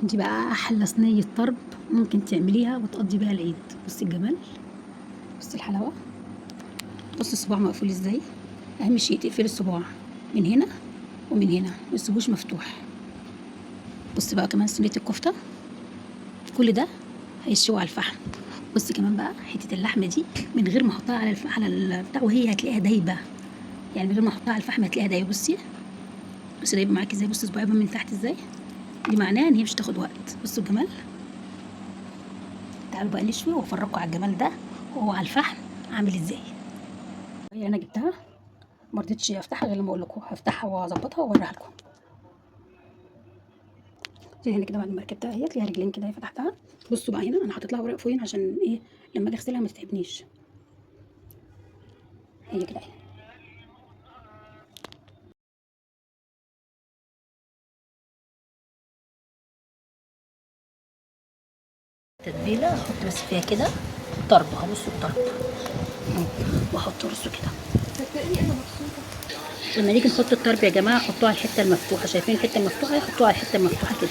دي بقى احلى صينيه طرب ممكن تعمليها وتقضي بيها العيد. بصي الجمال، بصي الحلاوه، بصي الصباع مقفول ازاي. اهم شيء تقفلي الصباع من هنا ومن هنا، ما تسيبوش مفتوح. بصي بقى كمان صينيه الكفته، كل ده هيشوي على الفحم. بصي كمان بقى حته اللحمه دي من غير ما احطها على البتاع، وهي هتلاقيها دايبه، يعني من غير ما احطها على الفحم هتلاقيها دايبه. بصي دايبه معاكي ازاي، بصي صباعي من تحت ازاي، دي معناها ان هي مش هتاخد وقت. بصوا الجمال. تعالوا بقى نشوي وافرجكم على الجمال ده وهو على الفحم عامل ازاي. هي انا جبتها ما رضيتش افتحها غير لما اقول لكم، هفتحها واظبطها واوريها لكم. زي هنا كده بعد ما ركبتها اهيت ليها رجلين كده فتحتها. بصوا بقى هنا انا حاطط لها ورق فويل عشان ايه لما اجي اغسلها ما تتعبنيش. هي كده اهي. تتبيله احط بس فيها كده طرب اهو، بصوا الطرب واحط رصه كده. لما نيجي نحط الطرب يا جماعه حطوه على الحته المفتوحه، شايفين الحته المفتوحه، حطوه على الحته المفتوحه كده.